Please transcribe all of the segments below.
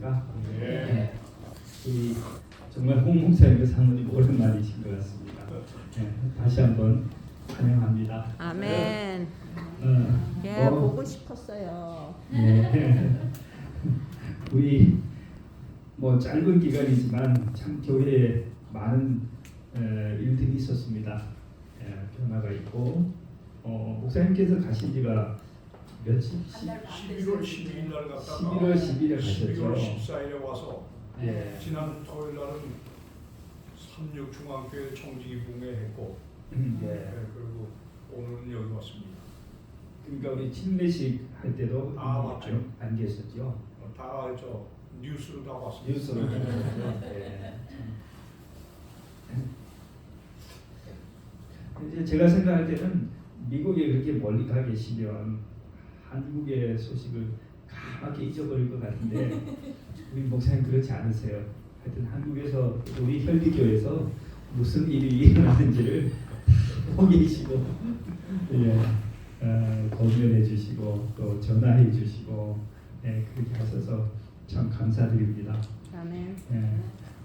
안녕하십니까? 네. 우리 정말 홍 목사님과 사모님 오랜만이신 것 같습니다. 네, 다시 한번 환영합니다. 아멘. 예, 뭐, 보고 싶었어요. 네. 우리 뭐 짧은 기간이지만 참 교회에 많은 일들이 있었습니다. 변화가 있고 목사님께서 가신 지가 며칠? 11월 12일 날 갔다가 11월 10일에 12월 가셨죠. 14일에 와서 예. 지난 토요일 날은 삼육중앙교회 청지기 붕괴했고 예. 그리고 오늘은 여기 왔습니다. 그러니까 우리 침례식 할 때도 맞죠. 안 계셨죠? 다 저 뉴스로 다 왔습니다. 뉴스로 보셨죠? 예. 이제 제가 생각할 때는 미국에 그렇게 멀리 가 계시면 한국의 소식을 까맣게 잊어버릴 것 같은데 우리 목사님 그렇지 않으세요. 하여튼 한국에서 우리 혈리교에서 무슨 일이 일어나는지를 보고 계시고 공연해 주시고 또 전화해 주시고 그렇게 하셔서 참 감사드립니다. 아멘.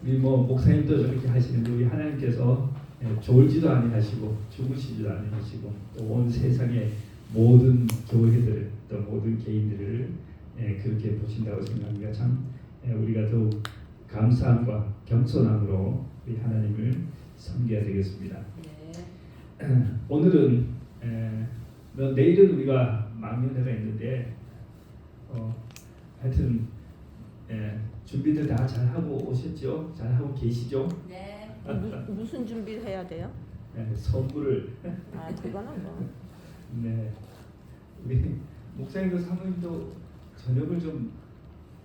우리 뭐 목사님도 저렇게 하시는데 우리 하나님께서 졸지도 아니하시고 주무시지도 아니하시고 또 온 세상의 모든 교회들 또 모든 개인들을 그렇게 보신다고 생각하니까 참 우리가 더욱 감사함과 겸손함으로 우리 하나님을 섬겨야 되겠습니다. 네. 오늘은 내일은 우리가 망년회가 있는데 하여튼 준비들 다 잘하고 오셨죠? 잘하고 계시죠? 네. 무슨 준비를 해야 돼요? 선물을 그거는 뭐. 네 우리 목사님도 사모님도 저녁을 좀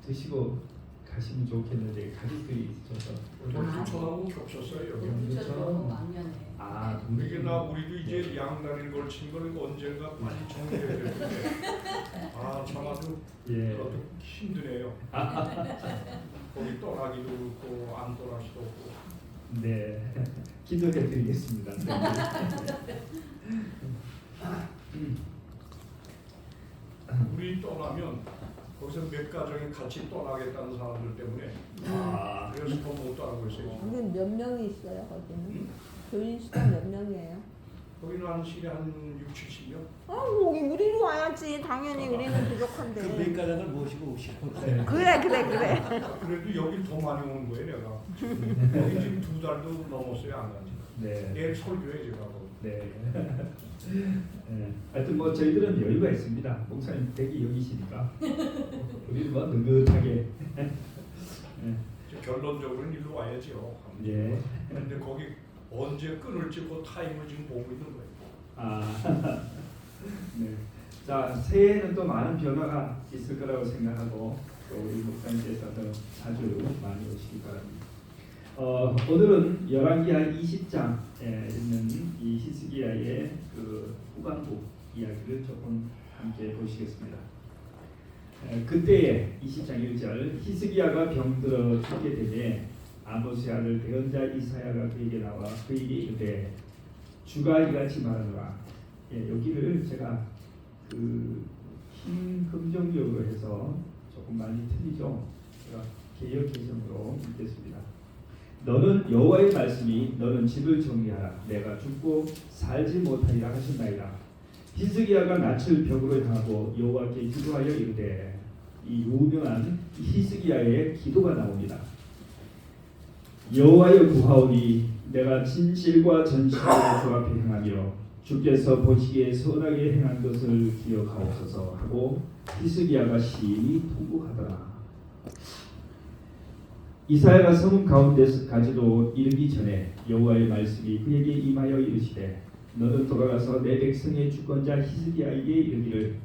드시고 가시면 좋겠는데 가족들이 있어서 경주천하고 겹쳤어요. 경주천 그러니까 우리도 이제 양날을 걸친 거는 언젠가 빨리 정리해야 되는데 참 아주 그것도 힘드네요. 거기 떠나기도 그렇고 안 떠날 수도 없고. 네 기도해 드리겠습니다. 우리 떠나면 거기서 몇 가정이 같이 떠나겠다는 사람들 때문에 그래서 더 못 떠나고 있어요. 우리 몇 명이 있어요, 거기는? 교인 수가 몇 명이에요? 거기는 한 시에 한 6, 70명? 우리로 와야지. 당연히 우리는 부족한데. 그 가정을 모시고 오시고. 그래. 그래도 여기 더 많이 오는 거예요, 내가. 여기 지금 2달도 넘었어요, 안 간지. 네. 내일 설교에 제가. 네. 하여튼 뭐 저희들은 여유가 있습니다. 목사님 댁이 여기시니까 우리는 뭐 느긋하게. 결론적으로는 일로 와야죠. 예. 근데 거기 언제 끊을지 그 타임을 지금 보고 있는 거예요. 네. 자, 새해에는 또 많은 변화가 있을 거라고 생각하고 또 우리 목사님께서도 자주 많이 오시기 바랍니다. 오늘은 열왕기하 20장에 있는 이 히스기야의 그 후반부 이야기를 조금 함께 보시겠습니다. 그때에 20장 1절 히스기야가 병들어 죽게 되매 아모스의 아들 대언자 이사야가 그에게 나와 그에게 이르되 주가 이같이 말하노라. 여기를 제가 그 흰 금정역으로 해서 조금 많이 틀리죠. 제가 개역 개정으로 읽겠습니다. 너는 여호와의 말씀이 너는 집을 정리하라. 내가 죽고 살지 못하리라 하셨나이다. 히스기야가 낯을 벽으로 향하고 여호와께 기도하여 이르되 이 유명한 히스기야의 기도가 나옵니다. 여호와여 구하오니 내가 진실과 전심으로 주 앞에 행하며 주께서 보시기에 선하게 행한 것을 기억하옵소서 하고 히스기야가 심히 통곡하더라. 이사야가 성읍 가운데까지도 이르기 전에 여호와의 말씀이 그에게 임하여 이르시되 너는 돌아가서 내 백성의 주권자 히스기야에게 이르기를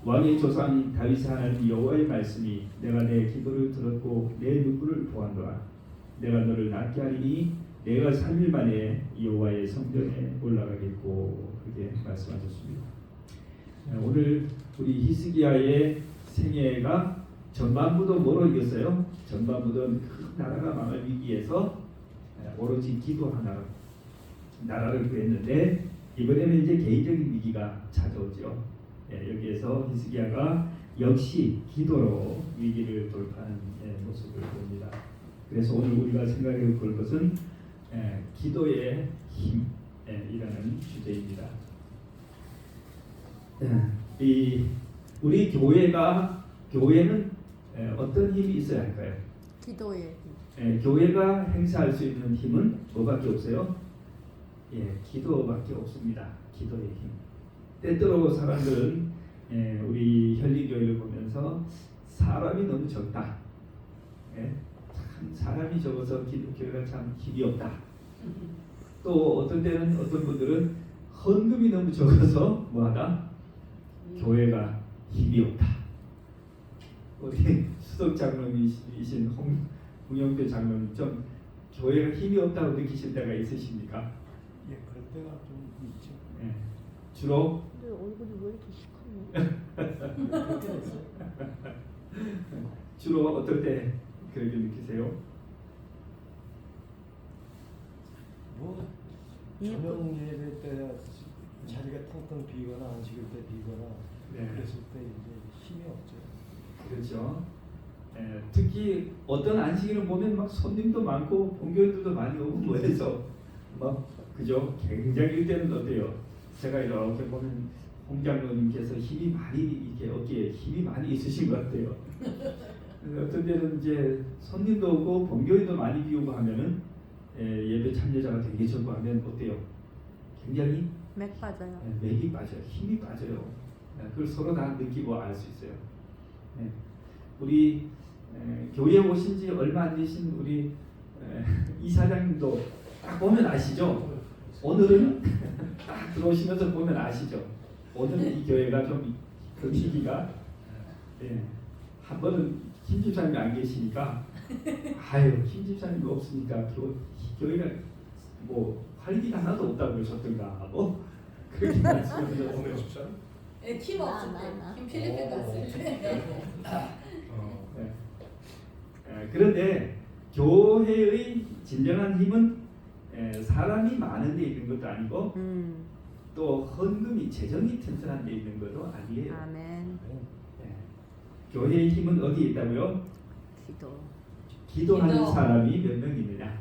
왕의 조상 다윗의 하나님 여호와의 말씀이 내가 내 기도를 들었고 내 눈물을 보았노라. 내가 너를 낫게 하리니 내가 3일 만에 여호와의 성전에 올라가겠고 그렇게 말씀하셨습니다. 오늘 우리 히스기야의 생애가 전반부도 뭐로 이겼어요? 전반부는 큰 나라가 망할 위기에서 오로지 기도하나 나라를 구했는데 이번에는 이제 개인적인 위기가 찾아오죠. 여기에서 히스기야가 역시 기도로 위기를 돌파하는 모습을 봅니다. 그래서 오늘 우리가 생각해 볼 것은 기도의 힘이라는 주제입니다. 우리 교회는 어떤 힘이 있어야 할까요? 기도의 교회가 행사할 수 있는 힘은 뭐밖에 없어요? 기도밖에 없습니다. 기도의 힘. 때때로 사람들은 우리 현리교회를 보면서 사람이 너무 적다. 참 사람이 적어서 기독교회가 참 힘이 없다. 또 어떤 때는 어떤 분들은 헌금이 너무 적어서 뭐하다? 교회가 힘이 없다. 우리 수석 장로님이신 홍영표 장로님 좀 교회가 힘이 없다고 느끼실 때가 있으십니까? 예, 그럴 때가 좀 있죠. 주로 근데 얼굴이 왜 이렇게 시커매? 그렇게 됐어요. 주로 어떨 때 그렇게 느끼세요? 뭐 저녁 예배 때 자리가 텅텅 비거나 안식일 때 비거나 그랬을 때 이제 힘이 없죠. 그렇죠. 특히 어떤 안식일을 보면 막 손님도 많고 본교인들도 많이 오고 뭐 해서 막 그죠? 굉장히 이때는 어때요? 제가 이렇게 보면 홍 장로님께서 힘이 많이 이렇게 어깨에 힘이 많이 있으신 것 같아요. 어떤 때는 이제 손님도 오고 본교인도 많이 비우고 하면은 예배 참여자가 되게 적고 하면 어때요? 굉장히 맥 빠져요. 맥이 빠져요. 힘이 빠져요. 그걸 서로 다 느끼고 알 수 있어요. 우리 교회에 오신 지 얼마 안 되신 우리 이사장님도 딱 보면 아시죠? 오늘은 딱 들어오시면서 보면 아시죠? 오늘은 이 교회가 좀 분위기가 한 번은 김 집사님이 안 계시니까 아유 김 집사님이 없으니까 교회가 뭐 활기가 하나도 없다고 그러셨던가 뭐 그렇게 말씀하셔서 오늘 집사는? 팀 없을 때, 팀 필리핀 갔을 때. 그런데 교회의 진정한 힘은 사람이 많은 데 있는 것도 아니고 또 헌금이 재정이 튼튼한 데 있는 것도 아니에요. 아멘. 교회의 힘은 어디에 있다고요? 기도하는 기도. 사람이 몇 명 있느냐?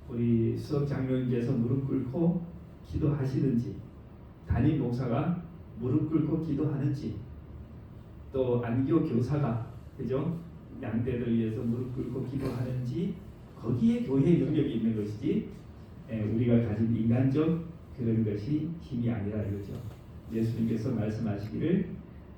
우리 수석 장로님께서 무릎 꿇고 기도하시는지, 담임 목사가 무릎 꿇고 기도하는지, 또 안교 교사가 그죠? 양대를 위해서 무릎 꿇고 기도하는지 거기에 교회의 능력이 있는 것이지 우리가 가진 인간적 그런 것이 힘이 아니라 이거죠. 예수님께서 말씀하시기를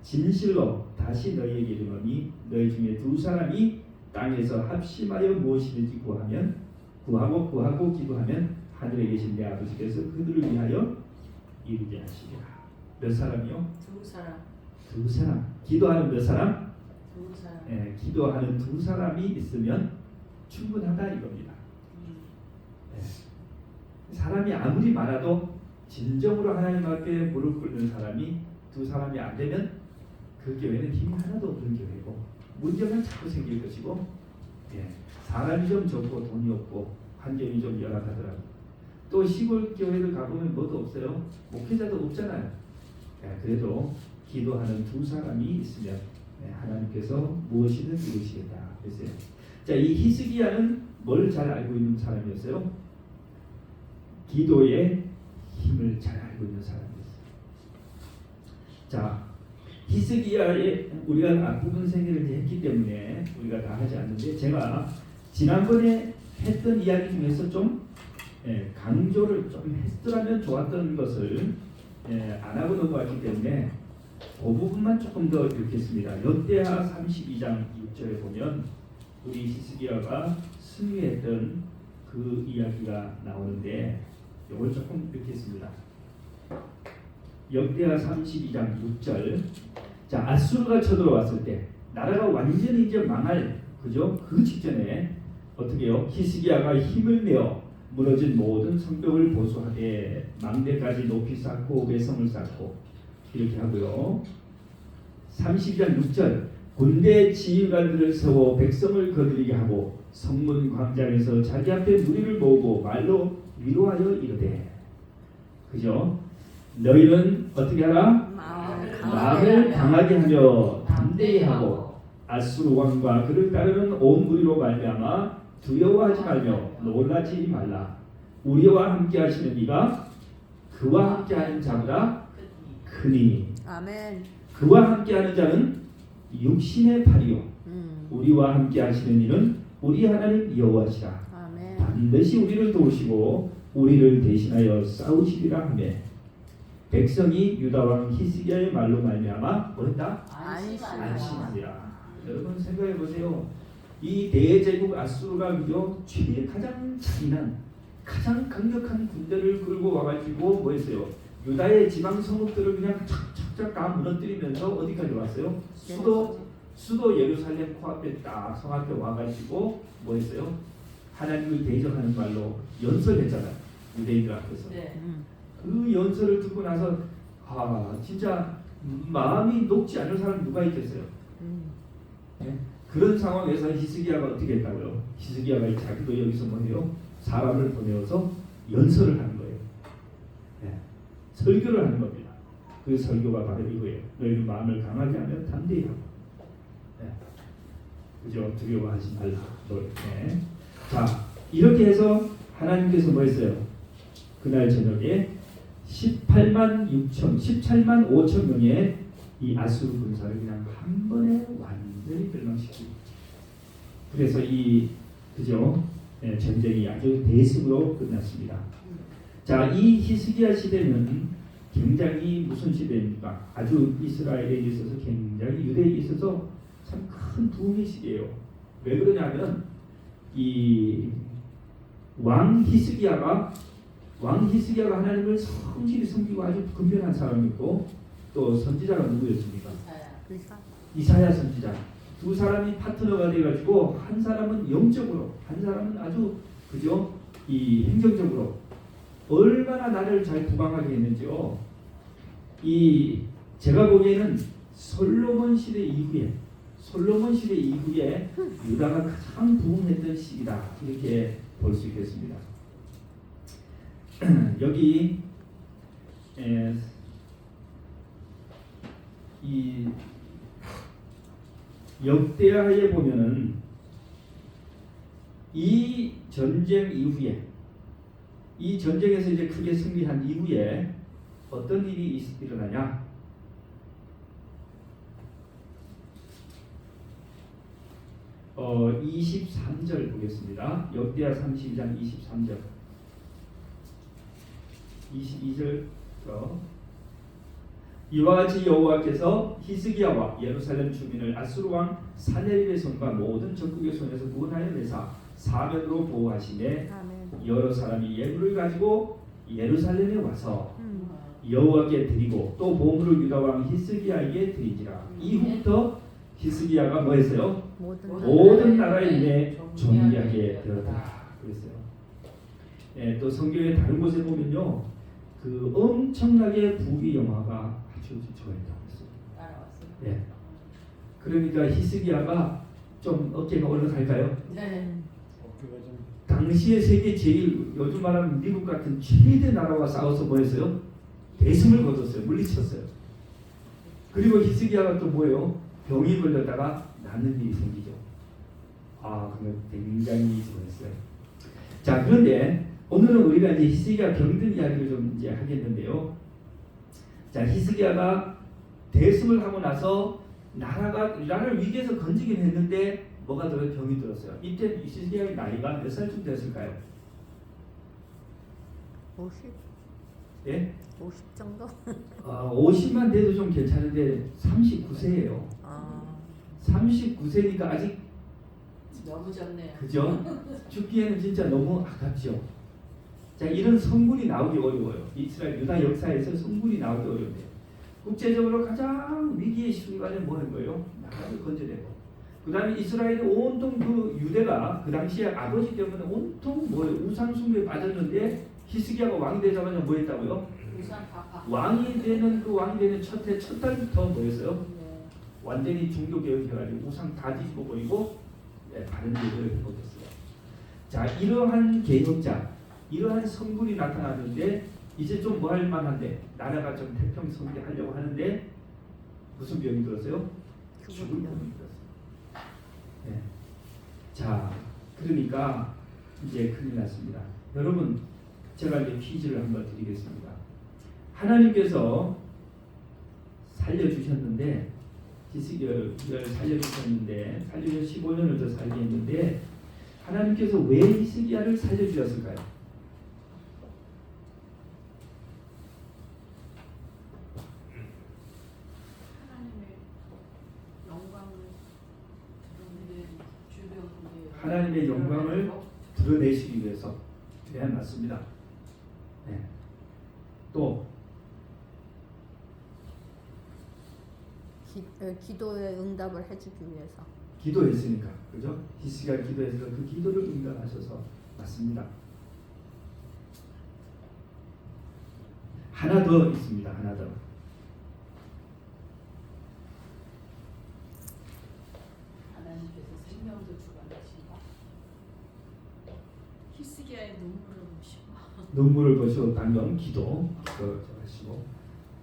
진실로 다시 너희에게 이르노니 너희 중에 두 사람이 땅에서 합심하여 무엇이든지 구하고 기도하면 하늘에 계신 내 아버지께서 그들을 위하여 이루게 하시리라. 몇 사람이요? 두 사람. 두 사람. 기도하는 몇 사람? 두 사람. 기도하는 두 사람이 있으면 충분하다 이겁니다. 사람이 아무리 많아도 진정으로 하나님 앞에 무릎 꿇는 사람이 두 사람이 안 되면 그 교회는 힘이 하나도 없는 교회고 문제만 자꾸 생길 것이고 사람이 좀 적고 돈이 없고 환경이 좀 열악하더라고요. 또 시골 교회를 가보면 뭐도 없어요. 목회자도 없잖아요. 그래도 기도하는 두 사람이 있으면 하나님께서 무엇이든 이루시겠다 그랬어요. 자, 이 히스기야는 뭘 잘 알고 있는 사람이었어요? 기도의 힘을 잘 알고 있는 사람이었어요. 자, 히스기야의 우리가 앞부분 생애를 했기 때문에 우리가 다 하지 않는데 제가 지난번에 했던 이야기 중에서 좀 강조를 좀 했더라면 좋았던 것을 안 하고 넘어갔기 때문에 그 부분만 조금 더 읽겠습니다. 역대하 32장 6절에 보면 우리 히스기야가 승리했던 그 이야기가 나오는데 이걸 조금 읽겠습니다. 역대하 32장 6절. 자, 아수르가 쳐들어왔을 때 나라가 완전히 이제 망할 그죠? 그 직전에 어떻게요? 히스기야가 힘을 내어 무너진 모든 성벽을 보수하되 망대까지 높이 쌓고 외성을 쌓고 이렇게 하고요. 32장 6절. 군대 지휘관들을 세워 백성을 거느리게 하고 성문 광장에서 자기 앞에 무리를 모으고 말로 위로하여 이르되 그죠? 너희는 어떻게 하라? 마음을 강하게 하며 담대히 하고 아수르 왕과 그를 따르는 온 무리로 말미암아 두려워하지 말며 놀라지 말라. 우리와 함께 하시는 이가 그와 함께하는 자보다 크니. 아멘. 그와 함께하는 자는 육신의 팔이요 우리와 함께 하시는 이는 우리 하나님 여호와시라. 아멘. 반드시 우리를 도우시고 우리를 대신하여 싸우시리라 하며 백성이 유다 왕 히스기야의 말로 말미암아 뭐했다? 안심하리라. 여러분 생각해 보세요. 이 대제국 아수르가 가장 잔인한 가장 강력한 군대를 끌고 와가지고 뭐했어요? 유다의 지방 성읍들을 그냥 착착착 다 무너뜨리면서 어디까지 왔어요? 수도 예루살렘 코앞에 딱 성 앞에 와가지고 뭐했어요? 하나님을 대적하는 말로 연설했잖아요. 유대인들 앞에서. 네. 그 연설을 듣고 나서 진짜 마음이 녹지 않을 사람 누가 있겠어요? 네? 그런 상황에서 히스기야가 어떻게 했다고요? 히스기야가 자기도 여기서 뭐해요? 사람을 보내어서 연설을 하는 거예요. 네. 설교를 하는 겁니다. 그 설교가 바로 이거예요. 너희는 마음을 강하게 하면 담대히 하고. 네. 그죠? 두려워하지 말라. 네. 자, 이렇게 해서 하나님께서 뭐 했어요? 그날 저녁에 18만 5천 명의 이 아수르 군사를 그냥 한 번에 완전히 멸망시키고. 그래서 그죠? 네, 전쟁이 아주 대승으로 끝났습니다. 자, 이 히스기야 시대는 굉장히 무슨 시대입니까? 아주 이스라엘에 있어서 굉장히 유대에 있어서 참 큰 부흥의 시대예요. 왜 그러냐면 이 왕 히스기야가 하나님을 성실히 섬기고 아주 근면한 사람이고 또 선지자가 누구였습니까? 이사야 선지자. 두 사람이 파트너가 돼가지고 한 사람은 영적으로, 한 사람은 아주 그죠? 이 행정적으로 얼마나 나를 잘 부강하게 했는지요. 제가 보기에는 솔로몬 시대 이후에 유다가 가장 부흥했던 시기다 이렇게 볼 수 있겠습니다. 여기 이 역대하에 보면은 이 전쟁 이후에 이 전쟁에서 이제 크게 승리한 이후에 어떤 일이 일어나냐? 23절 보겠습니다. 역대하 32장 23절 22절부터 이와 같이 여호와께서 히스기야와 예루살렘 주민을 아수르 왕 사네립의 손과 모든 적국의 손에서 구원하여 내사 사면으로 보호하시매 여러 사람이 예물을 가지고 예루살렘에 와서 여호와께 드리고 또 보물을 유다 왕 히스기야에게 드리지라. 이후부터 히스기야가 뭐 했어요? 모든 나라에 인해 존귀하게 되었다 그랬어요. 네, 또 성경의 다른 곳에 보면요, 그 엄청나게 부귀영화가 아주 좋아했다고 했어요. 네. 그러니까 히스기야가 좀 어깨가 올라갈까요? 네. 당시에 세계 제일 요즘 말하는 미국 같은 최대 나라와 싸워서 뭐 했어요? 대승을 거뒀어요. 물리쳤어요. 그리고 히스기야가 또 뭐예요? 병이 걸렸다가 낫는 일이 생기죠. 그건 굉장히 좋았어요. 자, 그런데 오늘은 우리가 이제 히스기야 병든 이야기를 좀 이제 하겠는데요. 자, 히스기야가 대승을 하고 나서 나라를 위기에서 건지긴 했는데 뭐가 들어요? 병이 들었어요. 이때 히스기야의 나이가 몇 살쯤 됐을까요? 50? 예? 50 정도? 50만 돼도 좀 괜찮은데 39세예요. 39세니까 아직 너무 젊네요. 그죠? 죽기에는 진짜 너무 아깝죠. 자, 이런 성군이 나오기 어려워요. 이스라엘 유다 역사에서 성군이 나오기 어려운데 국제적으로 가장 위기의 순간에 뭐 하는 거예요? 나라를 건져내고 그 다음에 이스라엘이 온통 그 유대가 그 당시에 아버지 때문에 온통 우상 숭배에 빠졌는데 히스기야가 왕이 되자마자 뭐 했다고요? 왕이 되는 첫 달부터 뭐 했어요? 완전히 종교 개혁해가지고 우상 다 뒤집어 버리고 다른 일을 해버렸어요. 자, 이러한 개혁자, 이러한 성군이 나타났는데 이제 좀 뭐 할 만한데 나라가 좀 태평성대하려고 하는데 무슨 병이 들었어요? 죽을 병이 들었어요. 그러니까 이제 큰일 났습니다. 여러분, 제가 이제 퀴즈를 한번 드리겠습니다. 하나님께서 살려주셨는데, 히스기야를 살려주셨는데, 살려주셔서 15년을 더 살게 했는데, 하나님께서 왜 히스기야를 살려주셨을까요? 하나님의 영광을 드러내시기 위해서. 네, 맞습니다. 네. 또 기도에 응답을 해주기 위해서. 기도했으니까, 그죠? 히스기야 기도해서 그 기도를 응답하셔서 맞습니다. 하나 더 있습니다. 하나 더. 하나님께서 생명도 주관하신다. 히스기야의 눈물을 보시고. 눈물을 보시고 방금 기도하시고,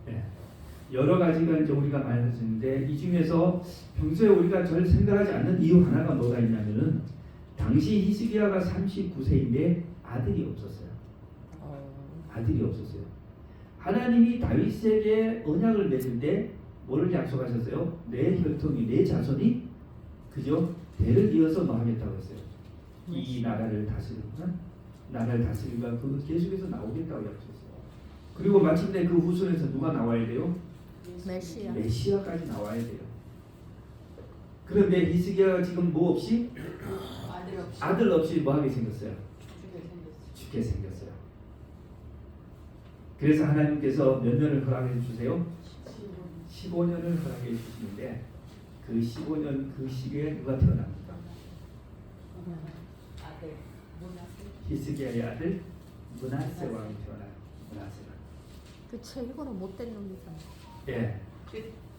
네. 여러 가지가 이제 우리가 말했는데 이 중에서 평소에 우리가 절 생각하지 않는 이유 하나가 뭐가 있냐면은 당시 히스기야가 39세인데 아들이 없었어요. 아들이 없었어요. 하나님이 다윗에게 언약을 맺을 때 뭐를 약속하셨어요? 내 혈통이, 내 자손이 그죠? 대를 이어서 뭐 하겠다고 했어요. 이 나라를 다스리는 나라를 다스리가 그 계속해서 나오겠다고 약속했어요. 그리고 마침내 그 후손에서 누가 나와야 돼요? 메시아까지 나와야 돼요. 그런데 히스기야가 지금 뭐 없이? 아들 없이 뭐 하게 생겼어요? 죽게 생겼어요. 그래서 하나님께서 몇 년을 허락해 주세요? 15년을 허락해 주시는데 그 15년 그 시기에 누가 태어납니까? 히스기야의 아들 므낫세 왕이 태어나요. 므낫세가. 그 최고로 못된 놈이잖아. 예,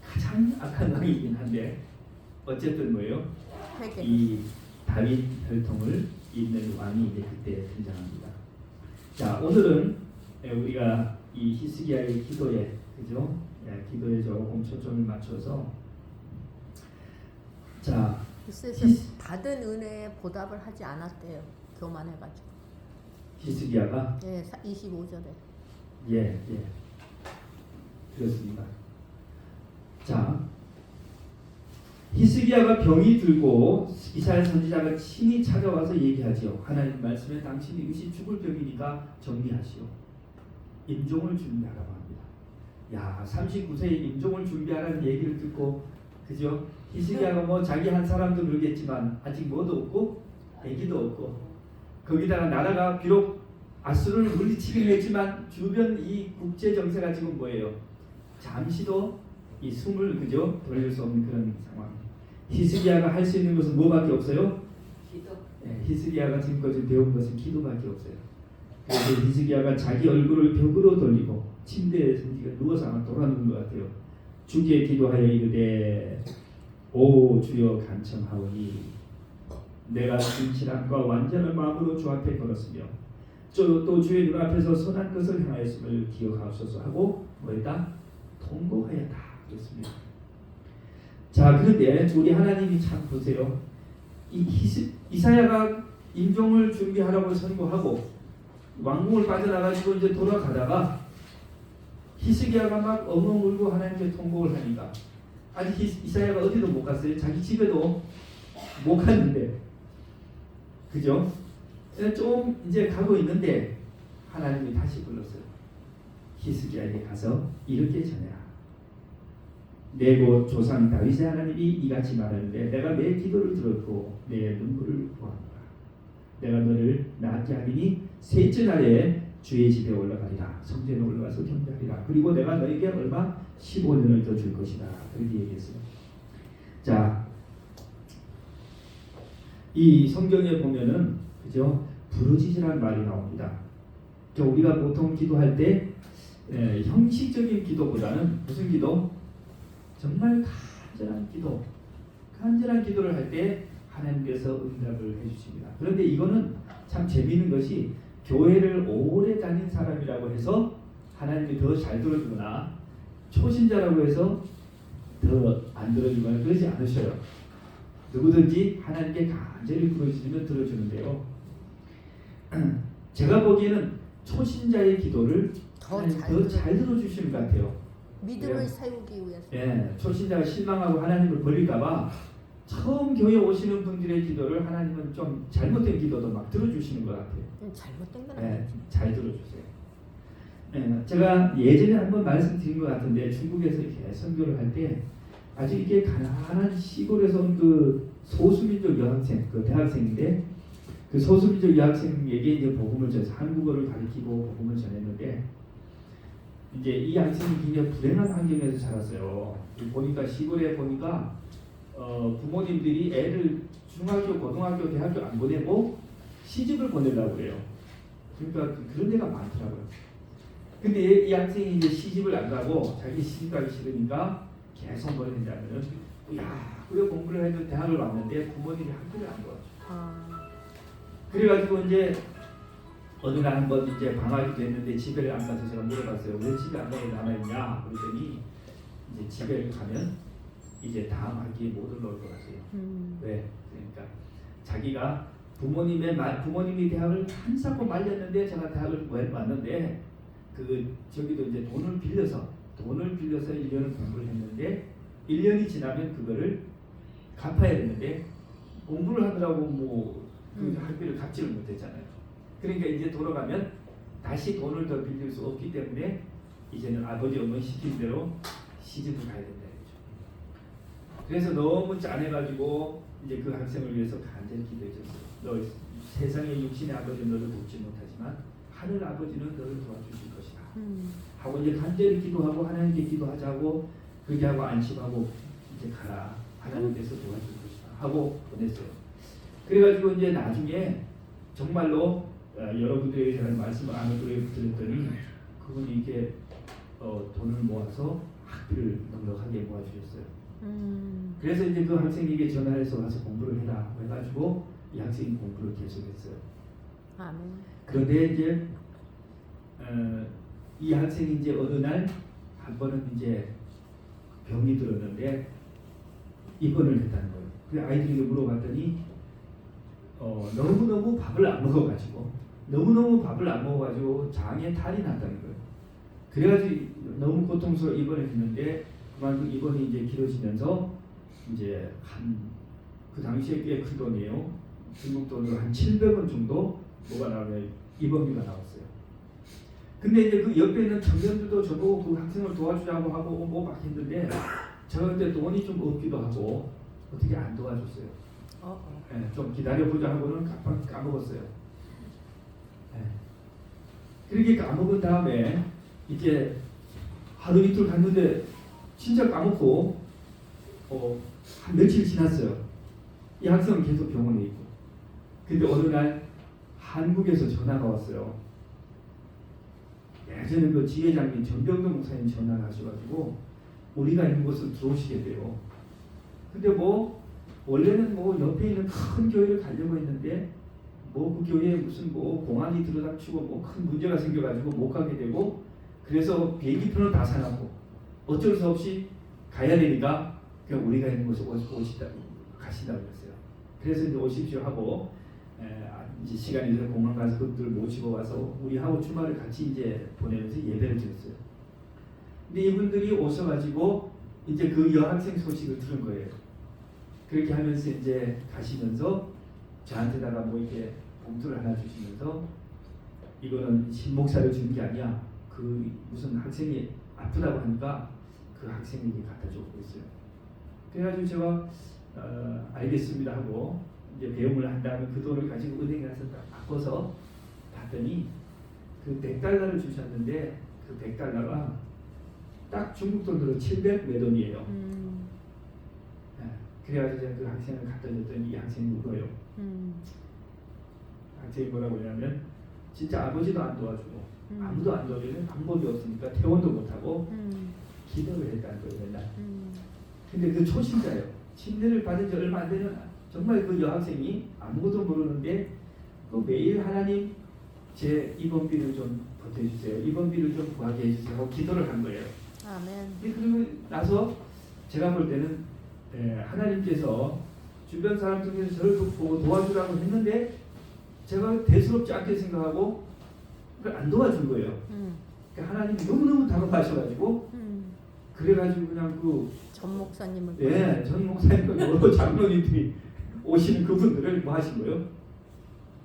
가장 악한 왕이긴 한데 어쨌든 뭐예요? 이 다윗 혈통을 잇는 왕이 이제 그때 등장합니다. 자, 오늘은 우리가 이 히스기야의 기도에 그죠? 예, 기도에 조금 초점을 맞춰서 자, 받은 은혜에 보답을 하지 않았대요. 교만해가지고. 히스기야가 예, 25절에. 예. 그렇습니다. 자, 히스기야가 병이 들고 이사야 선지자가 친히 찾아와서 얘기하지요. 하나님 말씀에 당신이 이것이 죽을 병이니까 정리하시오. 임종을 준비하라고 합니다. 야, 39세에 임종을 준비하라는 얘기를 듣고 그죠? 히스기야가 뭐 자기 한 사람도 그러겠지만 아직 뭐도 없고 애기도 없고 거기다가 나라가 비록 아수르를 물리치긴 했지만 주변 이 국제 정세가 지금 뭐예요? 잠시도 이 숨을 그죠? 돌릴 수 없는 그런 상황. 히스기야가 할 수 있는 것은 뭐밖에 없어요? 기도. 네, 히스기야가 지금까지 배운 것은 기도밖에 없어요. 그래서 히스기야가 자기 얼굴을 벽으로 돌리고 침대에 누워서 아마 돌아누는 것 같아요. 주께 기도하여 이르되 오 주여 간청하오니 내가 진실함과 완전한 마음으로 주 앞에 걸었으며 또 주의 눈앞에서 선한 것을 행하였음을 기억하옵소서 하고 뭐했다? 통곡하였다 그랬습니다. 자, 그런데 우리 하나님이 참 보세요. 이사야가 임종을 준비하라고 선고하고 왕궁을 빠져나가지고 이제 돌아가다가 히스기야가 막 엉엉 울고 하나님께 통곡을 하니까 아직 이사야가 어디도 못 갔어요. 자기 집에도 못 갔는데 그죠? 좀 이제 가고 있는데 하나님이 다시 불렀어요. 히스기야에게 가서 이렇게 전해라. 내 곧 조상 다윗의 하나님이 이같이 말하는데 내가 내 기도를 들었고 내 눈물을 보았노라. 내가 너를 낫게 하리니 셋째 날에 주의 집에 올라가리라. 성전에 올라가서 경배하리라. 그리고 내가 너에게 얼마? 15년을 더 줄 것이다. 그렇게 얘기했어요. 자, 이 성경에 보면은 그죠? 부르짖으라는 말이 나옵니다. 우리가 보통 기도할 때 형식적인 기도보다는 무슨 기도? 정말 간절한 기도를 할 때 하나님께서 응답을 해주십니다. 그런데 이거는 참 재미있는 것이 교회를 오래 다닌 사람이라고 해서 하나님이 더 잘 들어주거나 초신자라고 해서 더 안 들어주거나 그러지 않으셔요. 누구든지 하나님께 간절히 부르짖으면 들어주는데요. 제가 보기에는 초신자의 기도를 더 잘 들어주시는 것 같아요. 믿음을 예. 세우기 위해서. 예, 초신자가 실망하고 하나님을 버릴까봐 처음 교회 오시는 분들의 기도를 하나님은 좀 잘못된 기도도 막 들어주시는 것 같아요. 잘못된 건 예, 아니지. 잘 들어주세요. 예, 제가 예전에 한번 말씀드린 것 같은데 중국에서 이렇게 선교를 할 때 아주 이렇게 가난한 시골에서 온 그 소수민족 여학생, 그 대학생인데 그 소수민족 여학생에게 이제 복음을 전해서 한국어를 가르치고 복음을 전했는데 이제 이 학생이 굉장히 불행한 환경에서 자랐어요. 보니까 시골에 보니까 부모님들이 애를 중학교, 고등학교, 대학교 안 보내고 시집을 보내려고 그래요. 그러니까 그런 데가 많더라고요. 근데 이 학생이 이제 시집을 안 가고 자기 시집 가기 싫으니까 계속 뭘 했냐면은 야, 그래 공부를 해도 대학을 왔는데 부모님이 학교를 안 도와줘. 그래가지고 이제 어느 날 한번 이제 방학이 됐는데 집에를 안 가서 제가 물어봤어요. 왜 집에 안 가고 남아있냐? 그랬더니 이제 집에 가면 이제 다음 학기에 못 올라올 것 같아요. 왜? 그러니까 자기가 부모님이 대학을 한사코 말렸는데 제가 대학을 왔는데 그 저기도 이제 돈을 빌려서 1년을 공부를 했는데 1년이 지나면 그거를 갚아야 되는데 공부를 하느라고 그 학비를 갚지를 못했잖아요. 그러니까 이제 돌아가면 다시 돈을 더 빌릴 수 없기 때문에 이제는 아버지 어머니 시킨 대로 시집을 가야 된다 했죠. 그래서 너무 짠해가지고 이제 그 학생을 위해서 간절히 기도해줬어요. 너 세상의 육신의 아버지는 너를 돕지 못하지만 하늘 아버지는 너를 도와주실 것이다. 하고 이제 간절히 기도하고 하나님께 기도하자고 그렇게 하고 안심하고 이제 가라. 하나님께서 도와줄 것이다. 하고 보냈어요. 그래가지고 이제 나중에 정말로 여러분들에게 제가 말씀을 안 드렸더니 그분이 이렇게 돈을 모아서 학비를 넉넉하게 모아주셨어요. 그래서 이제 그 학생에게 전화해서 와서 공부를 해라 해가지고 이 학생이 공부를 계속했어요. 아멘. 그런데 이제 이 학생이 이제 어느 날 한 번은 이제 병이 들었는데 입원을 했다는 거예요. 그 아이들에게 물어봤더니 너무너무 밥을 안 먹어가지고 장에 탈이 났다는 거예요. 그래가지고 너무 고통스러워 입원을 했는데 그만큼 입원이 이제 길어지면서 이제 그 당시에 꽤 큰 돈이에요. 중국 돈으로 한 700원 정도 뭐가 나오면 입원비가 나왔어요. 근데 이제 그 옆에 있는 청년들도 저보고 그 학생을 도와주자고 하고 뭐 막 했는데 제가 그때 돈이 좀 없기도 하고 어떻게 안 도와줬어요. 네, 좀 기다려보자 하고는 까먹었어요. 네. 그렇게 까먹은 다음에 이제 하루 이틀 갔는데 진짜 까먹고 한 며칠 지났어요. 이 학생은 계속 병원에 있고. 근데 어느 날 한국에서 전화가 왔어요. 예전에 그 지회장님 전병도 목사님 전화를 하셔가지고 우리가 있는 곳으로 들어오시게 돼요. 근데 원래는 옆에 있는 큰 교회를 가려고 했는데 그 교회에 무슨 공안이 들어닥치고 큰 문제가 생겨가지고 못 가게 되고 그래서 비행기표는 다 사놨고 어쩔 수 없이 가야 되니까 그냥 우리가 있는 곳에 가신다고 그랬어요. 그래서 이제 오십시오 하고 이제 시간이 돼서 공항 가서 그들을 모시고 와서 우리하고 주말을 같이 이제 보내면서 예배를 드렸어요. 근데 이분들이 오셔가지고 이제 그 여학생 소식을 들은 거예요. 그렇게 하면서 이제 가시면서 저한테다가 이렇게 봉투를 하나 주시면서 이거는 신목사를 준 게 아니야. 그 무슨 학생이 아프다고 하니까 그 학생에게 갖다 주고 있어요. 그래가지고 제가 알겠습니다 하고 이제 배웅을 한 다음에 그 돈을 가지고 은행에 가서 바꿔서 봤더니 그 100달러를 주셨는데 그 100달러가 딱 중국 돈으로 700 몇 원이에요. 그래가지고 제가 그 학생을 갖다 줬더니 이 학생이 울어요. 학생이 뭐라고 하냐면 진짜 아버지도 안 도와주고 아무도 안 도와주는 방법이 없으니까 퇴원도 못하고 기도를 했다는 거예요 맨날. 근데 그 초신자예요. 침례를 받은 지 얼마 안 되는 정말 그 여학생이 아무것도 모르는데 그 매일 하나님 제 입원비를 좀 보태주세요. 입원비를 좀 구하게 해주세요 하고 기도를 한 거예요. 아멘. 그리고 나서 제가 볼 때는 하나님께서 주변 사람 중에서 저를 보고 도와주라고 했는데 제가 대수롭지 않게 생각하고 그걸 안 도와준 거예요. 그러니까 하나님이 너무너무 다급하셔가지고 그래가지고 그냥 전 목사님을 전 목사님과 여러 장로님들이 오시는 그분들을 뭐 하신 거예요?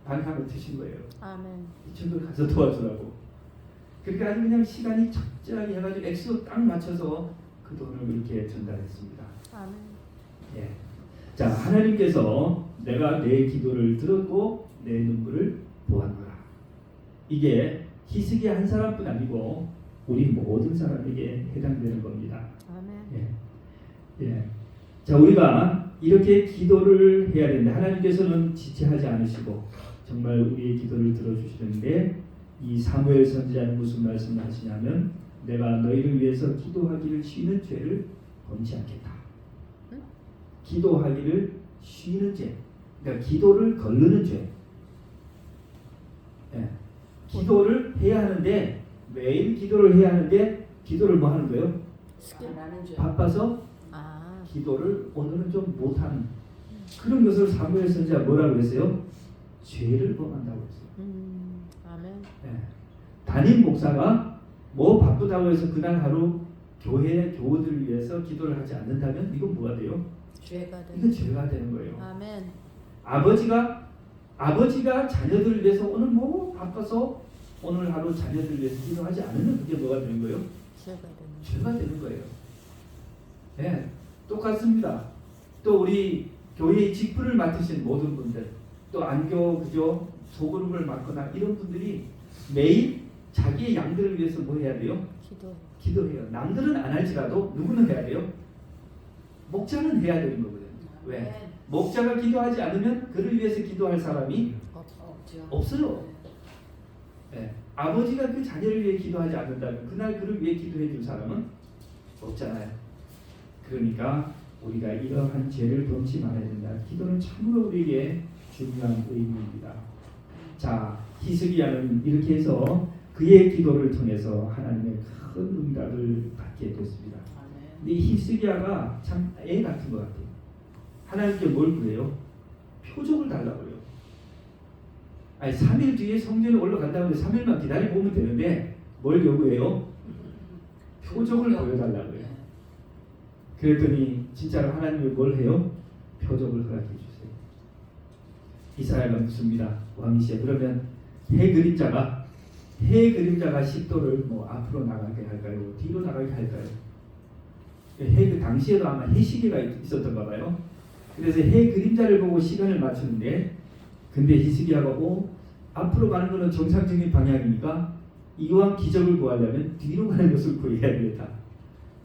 반항을 트신 거예요. 아멘. 이 친구를 가서 도와주라고. 그러니까 아주 그냥 시간이 적절하게 해가지고 액수 딱 맞춰서 그 돈을 그렇게 전달했습니다. 아멘. 예. 자, 하나님께서 내가 내 기도를 들었고 내 눈물을 보았노라. 이게 히스기야 한 사람뿐 아니고 우리 모든 사람에게 해당되는 겁니다. 아멘. 예. 자, 우리가 이렇게 기도를 해야 되는데 하나님께서는 지체하지 않으시고 정말 우리의 기도를 들어주시는데 이 사무엘 선지자는 무슨 말씀을 하시냐면 내가 너희를 위해서 기도하기를 쉬는 죄를 범치 않겠다. 기도하기를 쉬는 죄. 그러니까 기도를 거르는 죄. 예. 기도를 해야 하는데 매일 기도를 해야 하는데 기도를 뭐 하는 거예요? 나는 줄. 바빠서 기도를 오늘은 좀 못하는 그런 것을 사무엘 선지자가 뭐라고 그랬어요? 죄를 범한다고 했어요. 아멘. 예. 담임 목사가 뭐 바쁘다고 해서 그날 하루 교회 교우들을 위해서 기도를 하지 않는다면 이건 뭐가 돼요? 죄가 되는. 이건 죄가 되는 거예요. 아멘. 아버지가 자녀들을 위해서 오늘 뭐 바빠서 오늘 하루 자녀들을 위해서 기도하지 않으면 그게 뭐가 되는 거예요? 죄가 되는 거예요. 예, 똑같습니다. 또 우리 교회의 직분을 맡으신 모든 분들, 또 안교 그죠 소그룹을 맡거나 이런 분들이 매일 자기의 양들을 위해서 뭐 해야 돼요? 기도해요. 남들은 안 할지라도 누구는 해야 돼요? 목자는 해야 되는 거거든요. 왜? 목자가 기도하지 않으면 그를 위해서 기도할 사람이 없어요. 네. 아버지가 그 자녀를 위해 기도하지 않는다면 그날 그를 위해 기도해 줄 사람은 없잖아요. 그러니까 우리가 이러한 죄를 범치 말아야 된다. 기도는 참으로 우리에게 중요한 의미입니다. 자, 히스기야는 이렇게 해서 그의 기도를 통해서 하나님의 큰 응답을 받게 됐습니다. 근데 이 히스기야가 참 애 같은 것 같아요. 하나님께 뭘 구해요? 표적을 달라고요. 아니 3일 뒤에 성전에 올라간다고 해서 3일만 기다려보면 되는데 뭘 요구해요? 표적을 보여달라고요. 그랬더니 진짜로 하나님이 뭘 해요? 표적을 허락해 주세요. 이사야가 묻습니다. 왕이시여 그러면 해 그림자가 10도를 뭐 앞으로 나가게 할까요? 뒤로 나가게 할까요? 해 당시에도 아마 해시계가 있었던가 봐요. 그래서 해 그림자를 보고 시간을 맞추는데 근데 히스기야가 앞으로 가는 것은 정상적인 방향이니까 이왕 기적을 구하려면 뒤로 가는 것을 구해야 되겠다.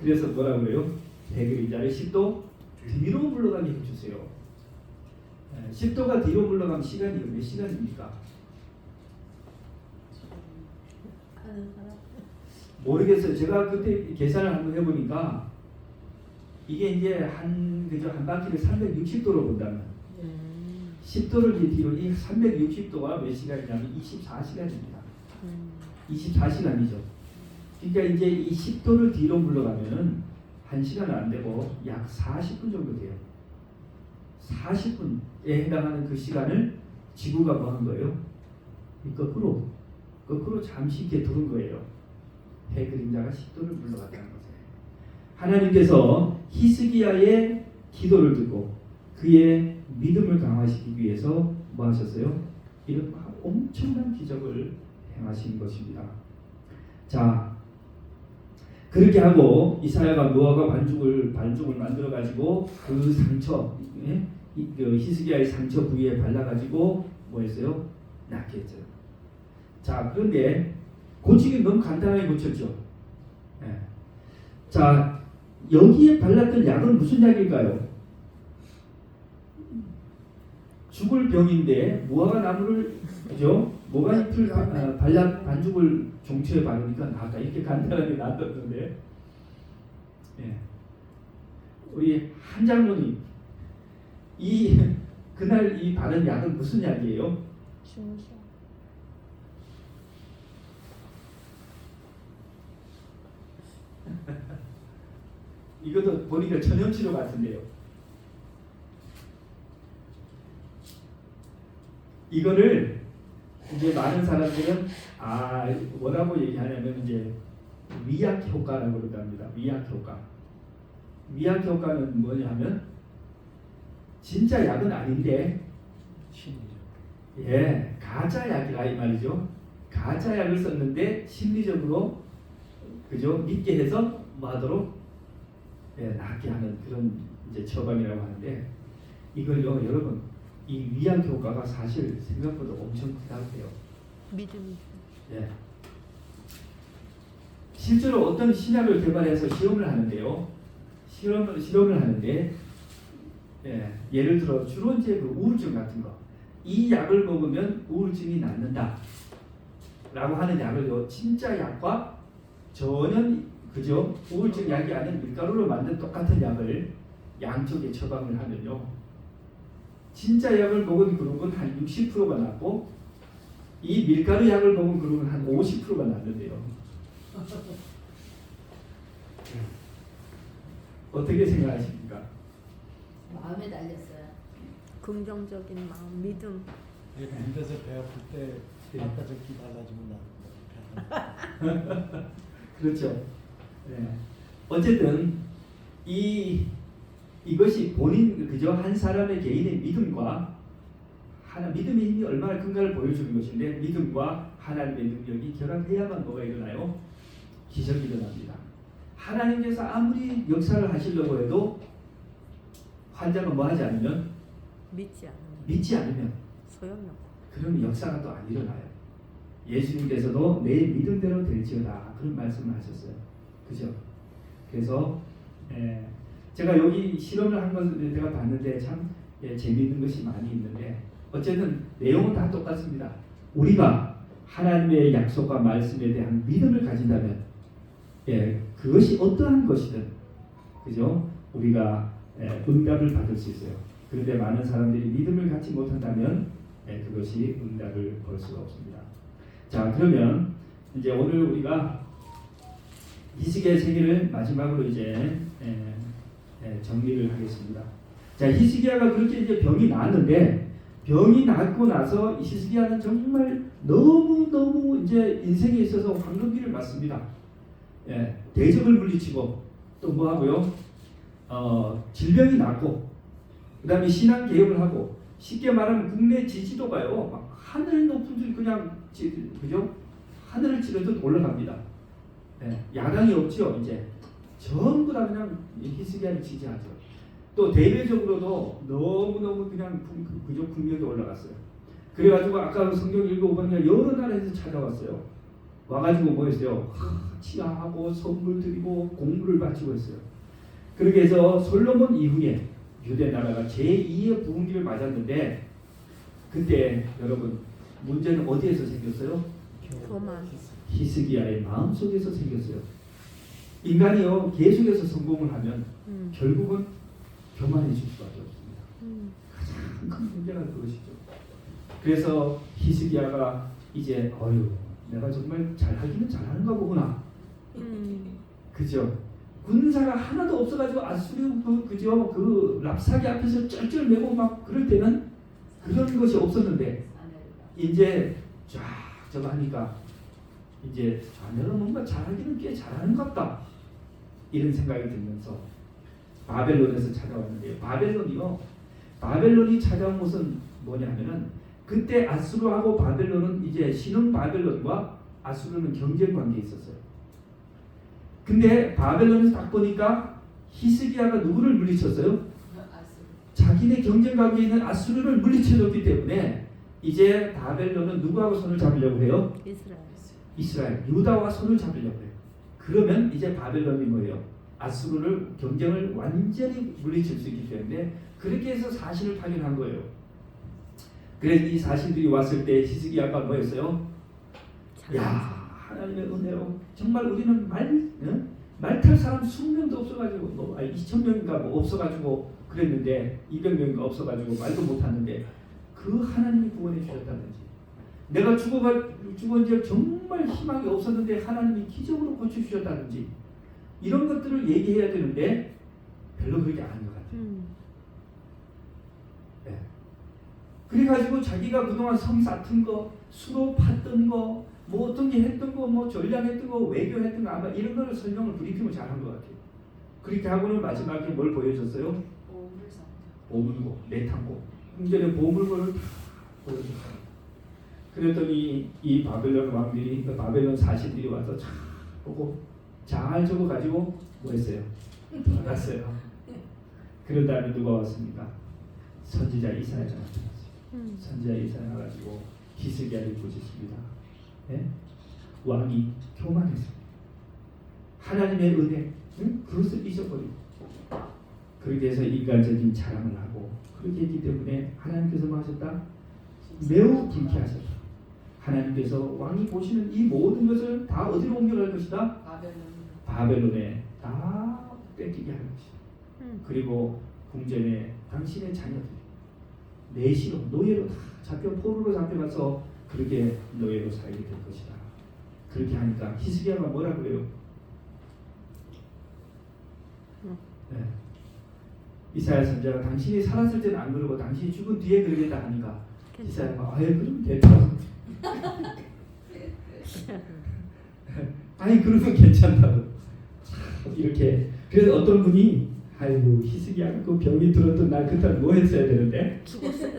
그래서 뭐라고 해요? 해 그림자를 10도 뒤로 물러가게 해주세요. 10도가 뒤로 물러가면 시간이 몇 시간입니까? 모르겠어요. 제가 그때 계산을 한번 해보니까 이게 이제 한 바퀴를 360도로 본다면 10도를 뒤로 이 360도가 몇 시간이냐면 24시간입니다. 24시간이죠. 그러니까 이제 이 10도를 뒤로 물러가면은 1시간은 안 되고 약 40분 정도 돼요. 40분에 해당하는 그 시간을 지구가 뭐 한 거예요? 거꾸로 잠시 이렇게 두른 거예요. 해 그림자가 10도를 물러갔다는 거예요. 하나님께서 히스기야의 기도를 듣고 그의 믿음을 강화시키기 위해서 뭐 하셨어요? 이런 엄청난 기적을 행하신 것입니다. 자, 그렇게 하고 이사야가 무화과 반죽을 만들어 가지고 그 상처, 그 히스기야의 상처 부위에 발라 가지고 뭐 했어요? 낫게 했어요. 자, 그런데 고치기 너무 간단하게 고쳤죠. 네. 자, 여기에 발랐던 약은 무슨 약일까요? 죽을 병인데 무화과 나무를 그죠? 모가잎을 발라 반죽을 종초에 바르니까 나았다. 이렇게 간단하게 나았던데. 예. 우리 한 장로님 그날 이 바른 약은 무슨 약이에요? 중성. 이것도 보니까 전염치료 같은데요. 이거를 이제 많은 사람들은 뭐라고 얘기하냐면 이제 위약 효과라고 그럽니다. 위약 효과. 위약 효과는 뭐냐면 진짜 약은 아닌데 심리적. 가짜 약이라 이 말이죠. 가짜 약을 썼는데 심리적으로 그죠? 믿게 해서 뭐 하도록 낫게 하는 그런 이제 처방이라고 하는데 이걸요 여러분 이 위약 효과가 사실 생각보다 엄청 크다고 해요. 믿음이. 실제로 어떤 신약을 개발해서 시험을 하는데요. 실험을 하는데 예를 들어 주로 이제 그 우울증 같은 거 이 약을 먹으면 우울증이 낫는다 라고 하는 약을요 진짜 약과 전혀 그죠 우울증 약이 아닌 밀가루로 만든 똑같은 약을 양쪽에 처방을 하면요 진짜 약을 먹은 그룹은 한 60%가 낫고 이 밀가루 약을 먹은 그룹은 한 50%가 낫는데요. 어떻게 생각하십니까? 마음에 달렸어요. 긍정적인 마음, 믿음. 입에서 배 아플 때 닦아적기 발라주면 나. 그렇죠. 어쨌든 이것이 본인 그저 한 사람의 개인의 믿음과 믿음의 힘이 얼마나 큰가를 보여주는 것인데 믿음과 하나님의 능력이 결합해야만 뭐가 일어나요? 기적이 일어납니다. 하나님께서 아무리 역사를 하시려고 해도 환자가 뭐 하지 않으면 믿지 않으면 소용없고 그러면 역사가 또 안 일어나요. 예수님께서도 내 믿음대로 될지어다 그런 말씀을 하셨어요. 그죠? 그래서 제가 여기 실험을 한 것을 제가 봤는데 참 재미있는 것이 많이 있는데 어쨌든 내용은 다 똑같습니다. 우리가 하나님의 약속과 말씀에 대한 믿음을 가진다면 그것이 어떠한 것이든 그죠? 우리가 응답을 받을 수 있어요. 그런데 많은 사람들이 믿음을 갖지 못한다면 그것이 응답을 볼 수가 없습니다. 자 그러면 이제 오늘 우리가 히스기야의 생애를 마지막으로 이제 정리를 하겠습니다. 자 히스기야가 그렇게 이제 병이 나았는데 병이 낫고 나서 히스기야는 정말 너무 이제 인생에 있어서 황금기를 맞습니다. 대적을 물리치고 또 뭐 하고요? 질병이 낫고 그다음에 신앙 개혁을 하고 쉽게 말하면 국내 지지도가요 막 하늘 높은 줄 그냥 그죠? 하늘을 찌르듯 올라갑니다. 야당이 없죠 이제 전부 다 그냥 히스기야를 지지하죠. 또 대외적으로도 너무너무 그냥 그저 국력이 올라갔어요. 그래가지고 아까 성경 읽어보니까 여러 나라에서 찾아왔어요. 와가지고 뭐 했어요? 치하하고 선물 드리고 공부를 바치고 했어요. 그렇게 해서 솔로몬 이후에 유대 나라가 제2의 부흥기를 맞았는데 그때 여러분 문제는 어디에서 생겼어요? 히스기야의 마음속에서 생겼어요. 인간이요 계속해서 성공을 하면 결국은 교만해질 수밖에 없습니다. 가장 큰 문제가 그것이죠. 그래서 히스기야가 이제 내가 정말 잘하기는 잘하는가 보구나. 그죠? 군사가 하나도 없어가지고 아수르 그 랍사기 앞에서 쩔쩔매고 막 그럴 때는 그런 것이 없었는데 이제 쫙 저거 하니까 이제 내가 뭔가 잘하기는 꽤 잘하는 것 같다 이런 생각이 들면서 바벨론에서 찾아왔는데요. 바벨론이 찾아온 것은 뭐냐면은 그때 아수르하고 바벨론은 이제 신흥 바벨론과 아수르는 경쟁 관계에 있었어요. 근데 바벨론에서 딱 보니까 히스기야가 누구를 물리쳤어요? 자기네 경쟁 관계에 있는 아수르를 물리쳐줬기 때문에 이제 바벨론은 누구하고 손을 잡으려고 해요? 이스라엘, 유다와 손을 잡으려고 해요. 그러면 이제 바벨론이 뭐예요? 아수르를 경쟁을 완전히 물리칠 수 있기 때문에 그렇게 해서 사신을 파견한 거예요. 그래서 이 사신들이 왔을 때 히스기야가 뭐였어요? 야 하나님의 은혜로 정말 우리는 말 탈 사람 20명도 없어가지고 2,000명인가 뭐 없어가지고 그랬는데 200명인가 없어가지고 말도 못하는데 그 하나님이 구원해 주셨다든지 내가 죽은 지 정말 희망이 없었는데 하나님이 기적으로 고쳐주셨다든지 이런 것들을 얘기해야 되는데 별로 그렇게 안 하는 것 같아요. 그래가지고 자기가 그동안 섬 쌓던 거, 수로 팠던 거, 뭐 어떤 게 했던 거, 뭐 전략했던 거, 외교했던 거 아마 이런 거를 설명을 브리핑을 잘한 것 같아요. 그렇게 하고는 마지막에 뭘 보여줬어요? 보물고, 내탕고, 흥전의 보물고를 다 보여줬어요. 그랬더니 이 바벨론 왕들이, 그 바벨론 사신들이 와서 잘 보고 잘 적어가지고 뭐 했어요? 나갔어요. 그런 다음에 누가 왔습니까? 선지자 이사야가 나타났어요. 선지자 이사야 나가지고 히스기야를 꾸짖습니다. 네? 왕이 교만해서 하나님의 은혜, 그것을 잊어버리고 그렇게 해서 인간적인 자랑을 하고 그렇게 했기 때문에 하나님께서 뭐 하셨다? 매우 불쾌하셨다. 하나님께서 왕이 보시는 이 모든 것을 다 어디로 옮겨갈 것이다? 바벨론에 다 뺏기게 할 것이다. 그리고 궁전에 당신의 자녀들 내시로 노예로 다 잡혀 포로로 잡혀가서 그렇게 노예로 살게 될 것이다. 그렇게 하니까 히스기야가 뭐라 그래요? 네. 이사야 선지자가 당신이 살았을 때는 안 그러고 당신이 죽은 뒤에 그러겠다 하니까 이사야가 아예 그럼 됐다. 아니 그러면 괜찮다고 이렇게. 그래서 어떤 분이 아이고 히스기야가 그 병이 들었던 날 그때 뭐 했어야 되는데 죽었어요.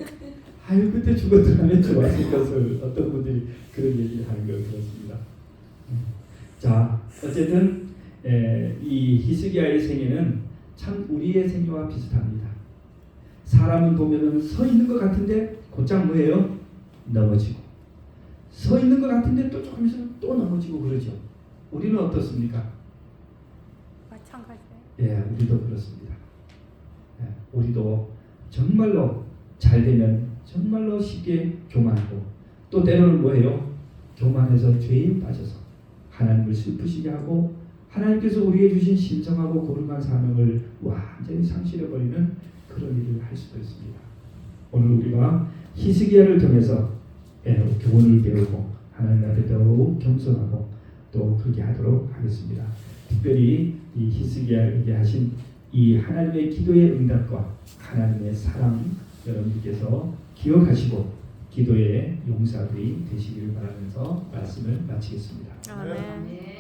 아유 그때 죽었더라면 좋았을 것을 어떤 분들이 그런 얘기를 하는 걸 들었습니다. 자 어쨌든 이 히스기야의 생애는 참 우리의 생애와 비슷합니다. 사람은 보면은 서 있는 것 같은데 곧장 뭐예요? 넘어지고 서 있는 것 같은데 또 조금 있으면 또 넘어지고 그러죠. 우리는 어떻습니까? 마찬가지예요. 예, 우리도 그렇습니다. 예, 우리도 정말로 잘 되면 정말로 쉽게 교만하고 또 때로는 뭐예요? 교만해서 죄에 빠져서 하나님을 슬프시게 하고 하나님께서 우리에게 주신 신성하고 거룩한 사명을 완전히 상실해버리는 그런 일을 할 수도 있습니다. 오늘 우리가 히스기야를 통해서 교훈을 배우고 하나님 앞에 더욱 겸손하고 또 그렇게 하도록 하겠습니다. 특별히 이 히스기야에게 하신 이 하나님의 기도의 응답과 하나님의 사랑 여러분께서 기억하시고 기도의 용사들이 되시기를 바라면서 말씀을 마치겠습니다. 아멘.